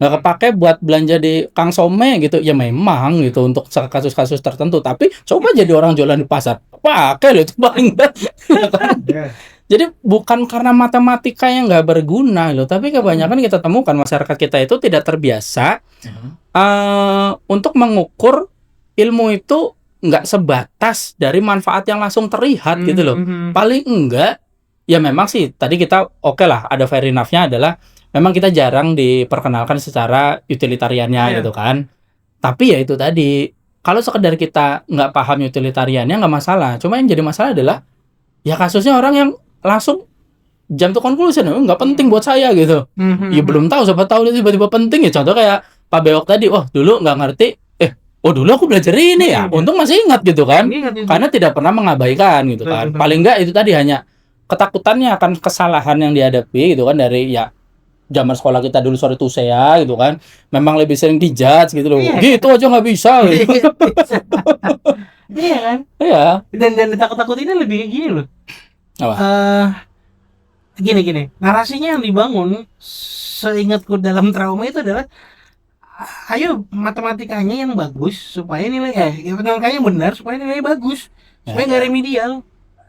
nggak kepake buat belanja di Kang Some gitu ya memang gitu untuk kasus-kasus tertentu tapi coba jadi orang jualan di pasar pakai loh itu paling enggak ya kan? Iya. Jadi bukan karena matematika yang nggak berguna loh tapi kebanyakan kita temukan masyarakat kita itu tidak terbiasa untuk mengukur ilmu itu nggak sebatas dari manfaat yang langsung terlihat gitu loh. Paling enggak, ya memang sih tadi kita oke lah ada fair enough-nya adalah memang kita jarang diperkenalkan secara utilitariannya gitu kan. Tapi ya itu tadi, kalau sekedar kita nggak paham utilitariannya nggak masalah. Cuma yang jadi masalah adalah ya kasusnya orang yang langsung jump to conclusion, nggak penting buat saya gitu. Ya belum tahu, siapa tahu tiba-tiba penting ya. Contoh kayak Pak Bewok tadi, wah dulu nggak ngerti, oh dulu aku belajar ini ya, untung masih ingat gitu kan, karena tidak pernah mengabaikan gitu kan. Paling nggak itu tadi hanya ketakutannya akan kesalahan yang dihadapi gitu kan dari ya zaman sekolah kita dulu sorry to say ya gitu kan, memang lebih sering dijudge gitu loh, gitu aja nggak bisa gitu. Iya kan? Iya. Dan takut-takutinnya lebih gini loh. Apa? Gini narasinya yang dibangun seingatku dalam trauma itu adalah ayo matematikanya yang bagus supaya nilai matematikanya benar supaya nilai bagus supaya nggak remedial.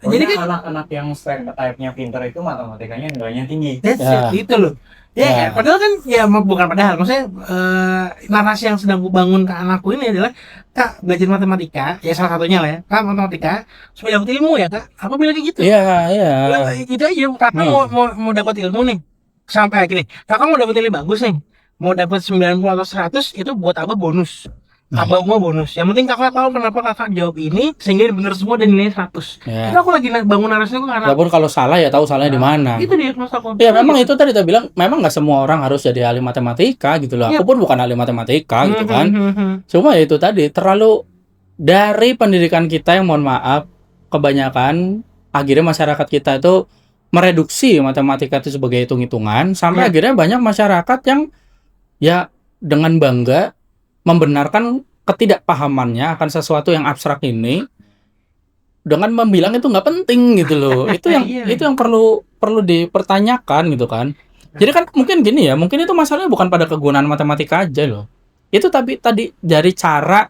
Jadi kan anak-anak yang stereotipnya pintar itu matematikanya nilainya tinggi. that's it, itu loh. Ya, padahal kan ya bukan padahal, maksudnya narasi yang sedang gue bangun ke anakku ini adalah kak belajar matematika, ya salah satunya lah ya, kak matematika supaya dapat ilmu ya kak, aku bilang kayak gitu. Iya. Gitu aja, kakak mau dapat ilmu nih, sampai gini, kakak mau dapat nilai bagus nih, mau dapat 90 atau 100 itu buat apa bonus? Abang mau bonus. Yang penting kakak tahu kenapa kakak jawab ini sehingga benar semua dan nilai 100. Itu aku lagi bangun narasinya ke anak. Walaupun kalau salah ya tahu salahnya di mana. Itu dia maksud aku. Ya memang itu tadi kita bilang memang nggak semua orang harus jadi ahli matematika gitu loh. Aku pun bukan ahli matematika gitu kan. Cuma ya itu tadi terlalu dari pendidikan kita yang mohon maaf kebanyakan akhirnya masyarakat kita itu mereduksi matematika itu sebagai hitung-hitungan sampai akhirnya banyak masyarakat yang ya dengan bangga membenarkan ketidakpahamannya akan sesuatu yang abstrak ini dengan membilang itu nggak penting gitu loh. Itu yang perlu dipertanyakan gitu kan. Jadi kan mungkin gini ya, mungkin itu masalahnya bukan pada kegunaan matematika aja loh. Itu tapi tadi dari cara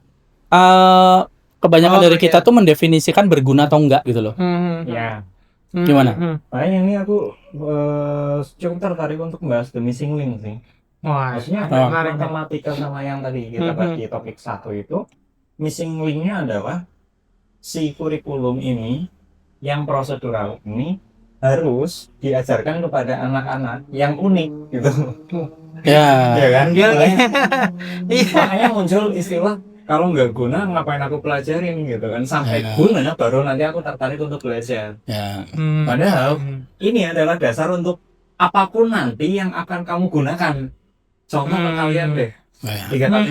kebanyakan dari kita tuh mendefinisikan berguna atau enggak gitu loh. Ya. Gimana? Makanya ini aku cukup tertarik untuk bahas the missing link sih. Maksudnya matematika sama yang tadi kita bahas di topik 1 itu missing linknya adalah si kurikulum ini yang prosedural ini harus diajarkan kepada anak-anak yang unik gitu. Ya kan? Makanya muncul istilah kalau nggak guna ngapain aku pelajarin gitu kan, sampai guna baru nanti aku tertarik untuk belajar. Padahal ini adalah dasar untuk apapun nanti yang akan kamu gunakan. Contoh kalian deh 3 kali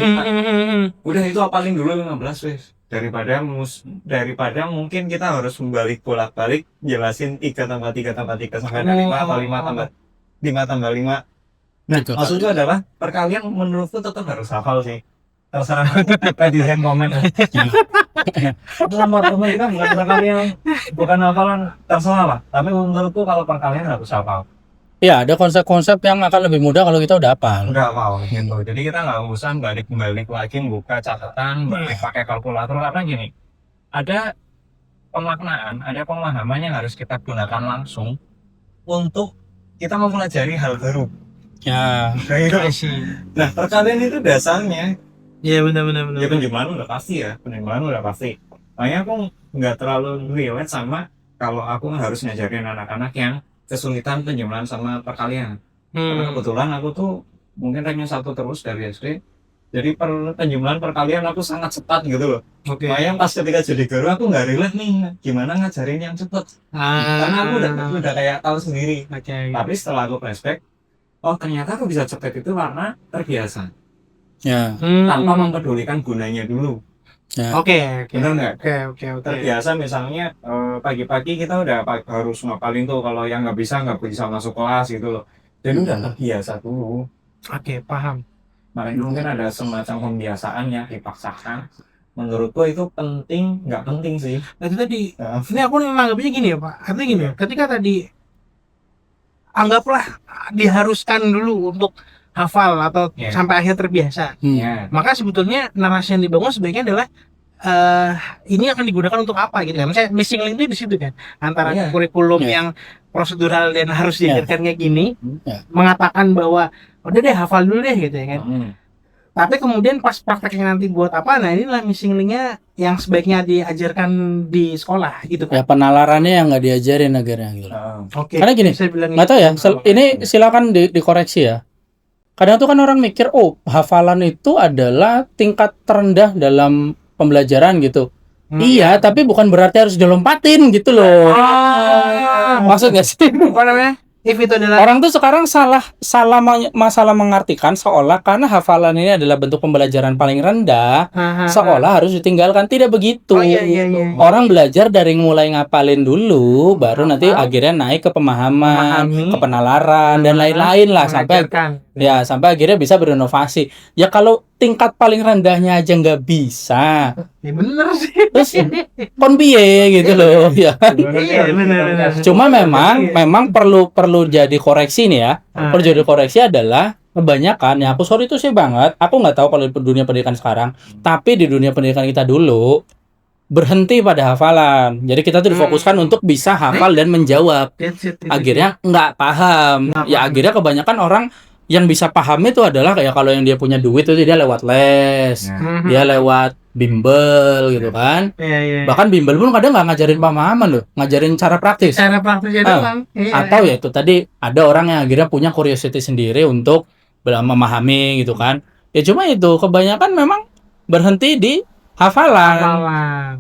4 udah itu apalin dulu 15 wes daripada mungkin kita harus bolak-balik jelasin 3 tambah 3 tambah 3 sampai 5 atau 5 tambah 5 tambah 5. Nah maksudnya adalah perkalian menurutku tetap harus hafal sih, terserah kita desain komen. Matematika bukan perkalian, bukan hafalan, terserah lah, tapi menurutku kalau perkalian harus hafal. Ya, ada konsep-konsep yang akan lebih mudah kalau kita udah hafal. Udah hafal gitu. Jadi kita nggak usah balik lagi buka catatan, pakai kalkulator karena gini. Ada pemaknaan, ada pemahaman yang harus kita gunakan langsung untuk kita mempelajari hal baru. Ya. Nah, perkalian itu dasarnya. Iya benar. Ya penjumlahan udah pasti ya, Makanya aku nggak terlalu relate sama kalau aku harus ngajarin anak-anak yang kesulitan penjumlahan sama perkalian. Karena kebetulan aku tuh mungkin ranknya 1 terus dari SD. Jadi penjumlahan perkalian aku sangat cepat gitu loh. Makanya pas ketika jadi guru aku nggak relate nih gimana ngajarin yang cepat. Karena aku udah kayak tahu sendiri. Tapi setelah aku flashback, oh ternyata aku bisa cepat itu karena terbiasa. Ya. tanpa mempedulikan gunanya dulu. Ya. Oke. Benar nggak? Oke. Terbiasa misalnya pagi-pagi kita udah harus ngapalin tuh, kalau yang nggak bisa masuk kelas gitu loh. Jadi udah terbiasa dulu. Oke, paham. Makanya mungkin ada semacam pembiasaan yang dipaksakan. Menurutku itu penting, nggak penting sih. Nah, itu tadi, ini aku nanggapnya gini ya Pak. Artinya gini, ketika tadi anggaplah diharuskan dulu untuk hafal atau sampai akhir terbiasa. Maka sebetulnya narasi yang dibangun sebaiknya adalah ini akan digunakan untuk apa gitu kan. Misalnya missing link itu di situ kan, antara kurikulum yang prosedural dan harus diajarkan kayak gini, mengatakan bahwa udah deh hafal dulu deh gitu ya kan. Tapi kemudian pas prakteknya nanti buat apa, nah inilah missing linknya yang sebaiknya diajarkan di sekolah gitu kan. Ya penalarannya yang nggak diajarin akhirnya gitu. Oke. Karena gini, nggak tahu ya, ini silakan dikoreksi ya. Kadang tuh kan orang mikir, oh hafalan itu adalah tingkat terendah dalam pembelajaran gitu. Iya, tapi bukan berarti harus dilompatin gitu loh. Maksud nggak sih? Apa namanya? If itu adalah Orang tuh sekarang masalah mengartikan seolah karena hafalan ini adalah bentuk pembelajaran paling rendah, seolah harus ditinggalkan. Tidak begitu. Iya. Orang belajar dari mulai ngapalin dulu, baru nanti akhirnya naik ke pemahaman, ke penalaran dan lain-lain lah sampai akhirnya bisa berinovasi. Ya kalau tingkat paling rendahnya aja nggak bisa, ya bener sih. terus kon piye gitu loh ya. Iya bener. Cuma memang perlu jadi koreksi nih ya. Perlu jadi koreksi adalah kebanyakan ya, aku sorry itu sih banget. Aku nggak tahu kalau di dunia pendidikan sekarang, tapi di dunia pendidikan kita dulu berhenti pada hafalan. Jadi kita tuh difokuskan untuk bisa hafal dan menjawab. Akhirnya nggak paham. Ya akhirnya kebanyakan orang yang bisa paham itu adalah kayak kalau yang dia punya duit itu dia lewat les, dia lewat bimbel gitu kan. Bahkan bimbel pun kadang nggak ngajarin pemahaman loh, ngajarin cara praktis. Cara praktisnya doang. Atau ya itu tadi ada orang yang akhirnya punya curiosity sendiri untuk memahami gitu kan. Ya cuma itu kebanyakan memang berhenti di hafalan.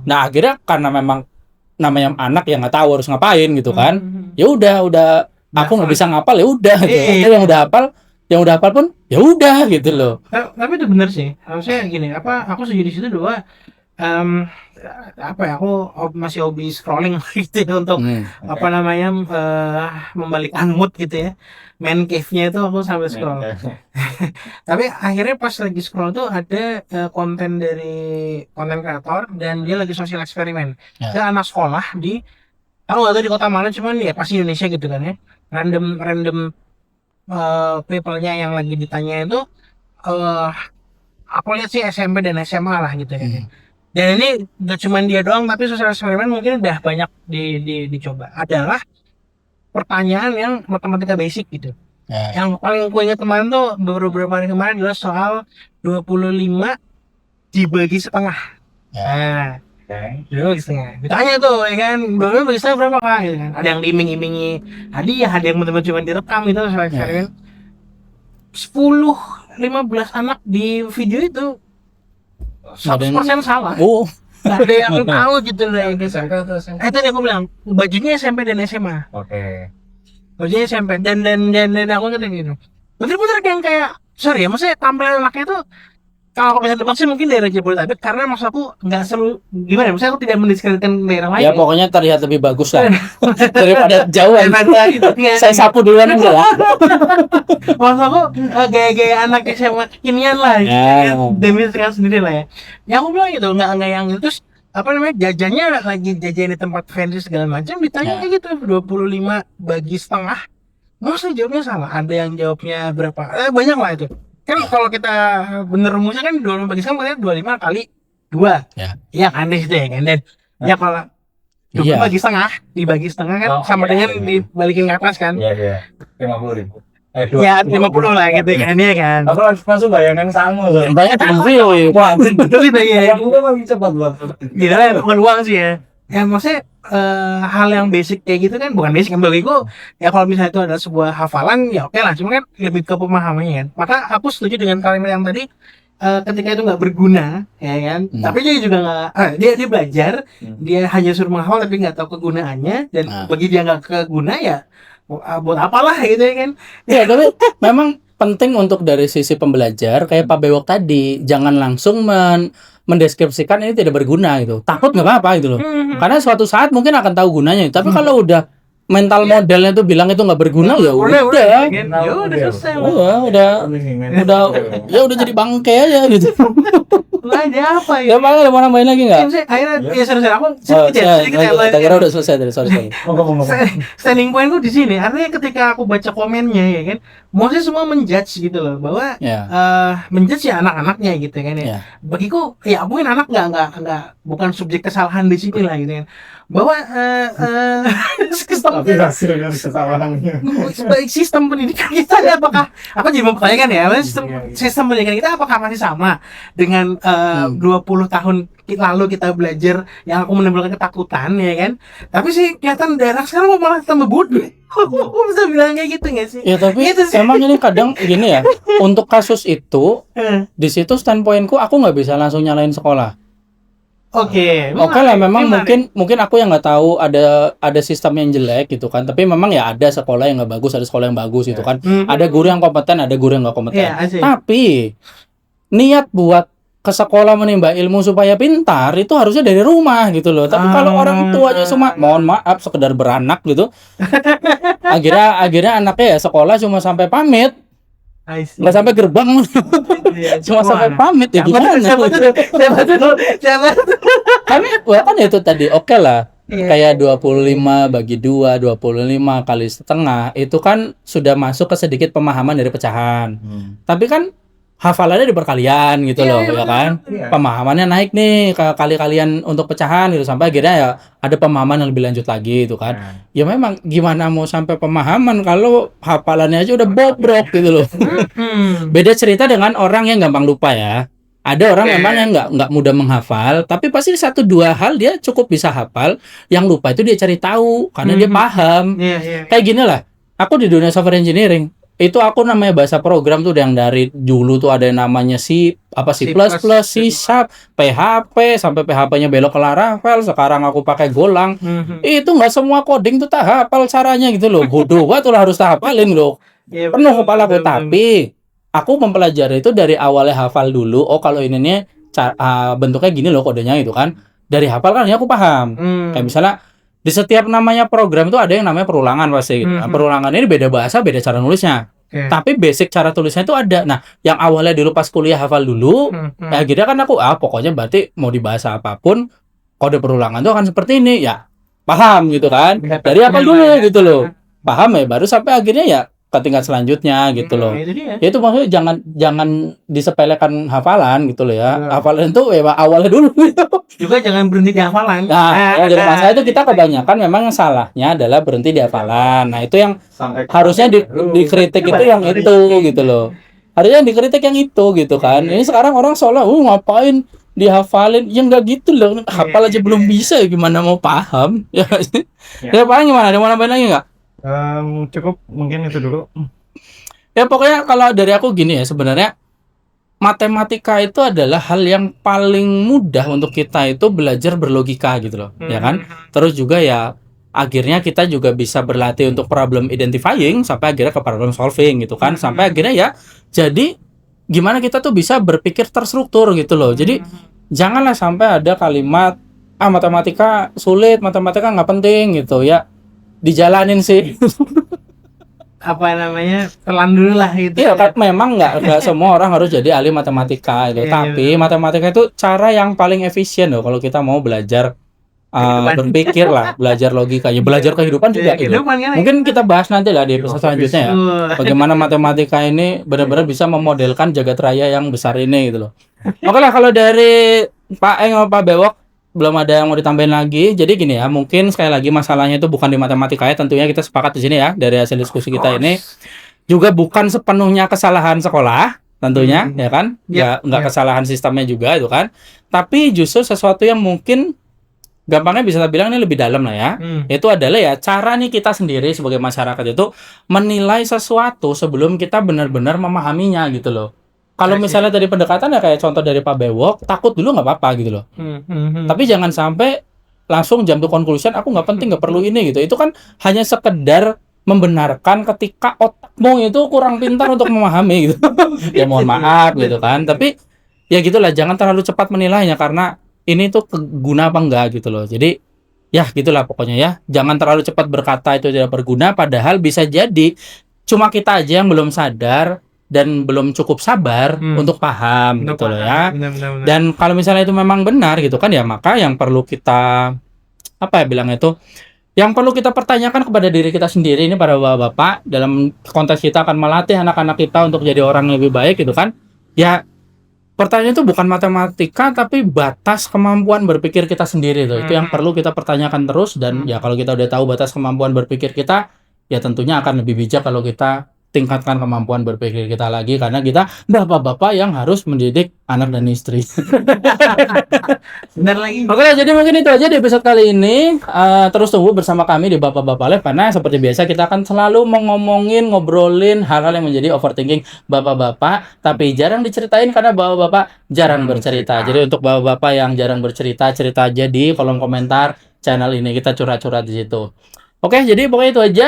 Nah akhirnya karena memang namanya anak yang nggak tahu harus ngapain gitu kan. Ya udah aku nggak bisa ngapal ya udah gitu. Yang udah hafal pun ya udah gitu loh. Tapi itu bener sih. Harusnya gini, aku setuju di situ dua. Aku masih hobi scrolling gitu ya, untuk membalikan mood gitu ya. Man cave-nya itu aku sambil scroll. Tapi akhirnya pas lagi scroll tuh ada konten dari konten kreator dan dia lagi sosial eksperimen. Dia anak sekolah aku nggak tahu di kota mana, cuman ya pasti Indonesia gitu kan ya. Random people-nya yang lagi ditanya itu aku lihat sih SMP dan SMA lah gitu ya. Dan ini gak cuma dia doang, tapi sosial eksperimen mungkin udah banyak dicoba. Adalah pertanyaan yang matematika basic gitu. Yang paling gue ingat kemarin tuh beberapa hari kemarin adalah soal 25 dibagi setengah. Dibagi setengah. Ditanya tuh ya kan, 25 bagi setengah berapa kak? Gitu kan. Ada yang diiming-imingi hadiah, ada yang benar-benar cuma direkam gitu soal eksperimen. 10-15 anak di video itu 100% salah. Gak ada yang tahu gitu loh. Tadi aku bilang bajunya SMP dan SMA. Bajunya SMP dan aku ngerti gitu. Bener-bener kayak sorry ya, maksudnya tampilan anaknya tuh kalau aku bisa tebak sih mungkin daerah Jabodetabek, karena maksud aku nggak seru gimana. Maksudnya aku tidak mendiskreditkan daerah lain. Ya pokoknya terlihat lebih bagus lah daripada jauh. Saya sapu duluan aja lah. Maksud aku gaya-gaya anak SMA kekinian lah. Demi sekarang sendiri lah ya. Yang aku bilang gitu, nggak yang itu. Terus jajannya lagi jajan di tempat fancy segala macam, ditanya kayak gitu 25 bagi setengah. Maksudnya jawabnya salah. Ada yang jawabnya berapa? Banyak lah itu. Kan kalau kita bener rumusnya kan 25 bagi setengah berarti 25 kali 2. Iya kan deh situ ya kan. Dan ya kalau 25 bagi setengah dibagi setengah kan sama dengan dibalikin ke atas kan. 50.000. Ya 50 lah gitu kan ya kan. Aku langsung bayangkan sama loh. Banyak review. Wah, betul itu ya. Aku kan lebih cepat buat. Gila ya, bukan uang sih ya. Ya maksudnya hal yang basic kayak gitu kan, bukan basic kan bagiku. Ya kalau misalnya itu adalah sebuah hafalan ya oke lah, cuma kan lebih ke pemahamannya kan. Maka aku setuju dengan kalimat yang tadi, ketika itu nggak berguna ya kan. Tapi dia juga nggak dia belajar, dia hanya suruh menghafal tapi nggak tahu kegunaannya, dan bagi dia nggak keguna ya buat apalah gitu ya kan. Ya tapi memang penting untuk dari sisi pembelajar kayak Pak Bewok tadi, jangan langsung mendeskripsikan ini tidak berguna gitu. Takut nggak apa-apa gitu loh. Karena suatu saat mungkin akan tahu gunanya. Tapi kalau udah mental modelnya tuh bilang itu nggak berguna, ya udah. Ya udah selesai. Udah jadi bangke aja gitu. Lah ada apa ya? Ya makanya mau nambahin lagi nggak? Akhirnya ya sorry aku sedikit ya. Kita kira udah selesai tadi, sorry. Standing point di sini, artinya ketika aku baca komennya ya kan, mostly semua menjudge gitu loh, bahwa menjudge ya anak-anaknya gitu kan ya. Bagiku ya mungkin anak nggak bukan subjek kesalahan di sini lah gitu kan. Bahwa sistem pendidikan kita apakah aku jadi mempertanyakan ya, sistem pendidikan kita apakah masih sama dengan 20 tahun lalu kita belajar yang aku menimbulkan ketakutan ya kan, tapi sih kelihatan daerah sekarang malah tambah bodoh. Aku bisa bilang kayak gitu nggak sih? Ya tapi emang ini kadang gini ya, untuk kasus itu di situ standpointku aku nggak bisa langsung nyalain sekolah. Oke lah, memang mungkin aku yang nggak tahu ada sistem yang jelek gitu kan, tapi memang ya ada sekolah yang nggak bagus, ada sekolah yang bagus gitu kan, ada guru yang kompeten, ada guru yang nggak kompeten. Tapi niat buat ke sekolah menimba ilmu supaya pintar itu harusnya dari rumah gitu loh. Tapi kalau orang tuanya cuma mohon maaf sekedar beranak gitu, akhirnya anaknya ya sekolah cuma sampai pamit, nggak sampai gerbang. Cuma sampai pamit ya gimana? Kami kan itu tadi oke lah. Kayak 25 bagi 2, 25 kali setengah itu kan sudah masuk ke sedikit pemahaman dari pecahan. Tapi kan hafalannya di perkalian gitu loh, ya kan? Pemahamannya naik nih ke kali-kalian untuk pecahan gitu, sampai akhirnya ya ada pemahaman yang lebih lanjut lagi itu kan. Ya memang gimana mau sampai pemahaman kalau hafalannya aja udah bobrok gitu loh. Beda cerita dengan orang yang gampang lupa ya. Ada orang memang yang nggak mudah menghafal, tapi pasti 1-2 hal dia cukup bisa hafal. Yang lupa itu dia cari tahu karena dia paham. Kayak gini lah, aku di dunia software engineering itu aku namanya bahasa program tuh yang dari dulu tuh ada yang namanya C++, C++, C#, PHP, sampai PHP-nya belok ke Laravel, sekarang aku pakai Golang. Itu nggak semua coding tuh tak hafal caranya gitu loh. Bodoh banget tuh harus tak hafalin loh. Penuh kepala aku, tapi aku mempelajari itu dari awalnya hafal dulu. Oh kalau ini nih bentuknya gini loh kodenya itu kan. Dari hafal kan aku paham. Kayak misalnya di setiap namanya program itu ada yang namanya perulangan pasti gitu. Perulangan ini beda bahasa, beda cara nulisnya. Tapi basic cara tulisnya itu ada. Nah, yang awalnya dulu pas kuliah hafal dulu, akhirnya kan aku pokoknya berarti mau dibahasa apapun kode perulangan itu akan seperti ini ya. Paham gitu kan? Dari hafal dulu gitu loh. Paham ya, baru sampai akhirnya ya ke tingkat selanjutnya gitu loh. Itu maksudnya jangan disepelekan hafalan gitu loh ya. Hafalan itu ya awalnya dulu gitu. Juga jangan berhenti di hafalan. Nah, yang jadi masalah itu kita kebanyakan memang salahnya adalah berhenti di hafalan. Nah, itu yang harusnya dikritik itu yang itu gitu loh. Harusnya dikritik yang itu gitu kan. Ini sekarang orang seolah ngapain dihafalin, ya nggak gitu loh. Hafal aja belum bisa, gimana mau paham? Ya paling gimana? Ada mau nambahin lagi nggak? Cukup mungkin itu dulu. Ya pokoknya kalau dari aku gini ya, sebenarnya matematika itu adalah hal yang paling mudah untuk kita itu belajar berlogika gitu loh, ya kan? Terus juga ya akhirnya kita juga bisa berlatih untuk problem identifying sampai akhirnya ke problem solving gitu kan, sampai akhirnya ya jadi gimana kita tuh bisa berpikir terstruktur gitu loh. Jadi janganlah sampai ada kalimat matematika sulit, matematika nggak penting gitu ya. Dijalanin sih. Apa namanya, telan dulu lah gitu. Iya kan, memang nggak semua orang harus jadi ahli matematika gitu. Tapi matematika itu cara yang paling efisien loh kalau kita mau belajar berpikir lah, belajar logika, ya belajar kehidupan juga gitu. Mungkin kita bahas nanti lah di episode selanjutnya ya. Bagaimana matematika ini benar-benar bisa memodelkan jagat raya yang besar ini gitu loh. Oke lah, kalau dari Pak Eng sama Pak Bewok belum ada yang mau ditambahin lagi. Jadi gini ya, mungkin sekali lagi masalahnya itu bukan di matematika ya, tentunya kita sepakat di sini ya dari hasil diskusi kita ini. Juga bukan sepenuhnya kesalahan sekolah tentunya, ya kan? Nggak kesalahan sistemnya juga itu kan. Tapi justru sesuatu yang mungkin gampangnya bisa kita bilang ini lebih dalam lah ya. Itu adalah ya cara nih kita sendiri sebagai masyarakat itu menilai sesuatu sebelum kita benar-benar memahaminya gitu loh. Kalau misalnya dari pendekatan ya kayak contoh dari Pak Bewok, takut dulu nggak apa-apa gitu loh. Tapi jangan sampai langsung jump to conclusion, aku nggak penting, nggak perlu ini gitu. Itu kan hanya sekedar membenarkan ketika otakmu itu kurang pintar untuk memahami gitu. Ya mohon maaf gitu kan. Tapi ya gitulah, jangan terlalu cepat menilainya karena ini tuh guna apa enggak gitu loh. Jadi ya gitulah pokoknya ya. Jangan terlalu cepat berkata itu tidak berguna, padahal bisa jadi cuma kita aja yang belum sadar dan belum cukup sabar untuk paham gitu loh ya. Benar. Dan kalau misalnya itu memang benar gitu kan ya, maka yang perlu kita apa ya bilangnya itu, yang perlu kita pertanyakan kepada diri kita sendiri ini para bapak-bapak, dalam konteks kita akan melatih anak-anak kita untuk jadi orang yang lebih baik gitu kan. Ya pertanyaan itu bukan matematika tapi batas kemampuan berpikir kita sendiri tuh. Itu yang perlu kita pertanyakan terus. Dan ya kalau kita udah tahu batas kemampuan berpikir kita, ya tentunya akan lebih bijak kalau kita tingkatkan kemampuan berpikir kita lagi, karena kita bapak-bapak yang harus mendidik anak dan istri. Benar lagi. Oke, jadi mungkin itu aja di episode kali ini. Terus tunggu bersama kami di Bapak-Bapak Live, karena seperti biasa kita akan selalu ngobrolin hal-hal yang menjadi overthinking bapak-bapak, tapi jarang diceritain karena bapak-bapak jarang bercerita. Jadi untuk bapak-bapak yang jarang bercerita, cerita aja di kolom komentar channel ini, kita curhat-curhat di situ. Oke, jadi pokoknya itu aja.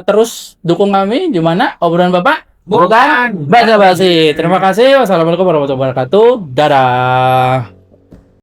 Terus dukung kami di mana obrolan Bapak bukan basa-basi. Terima kasih. Wassalamualaikum warahmatullahi wabarakatuh. Dadah.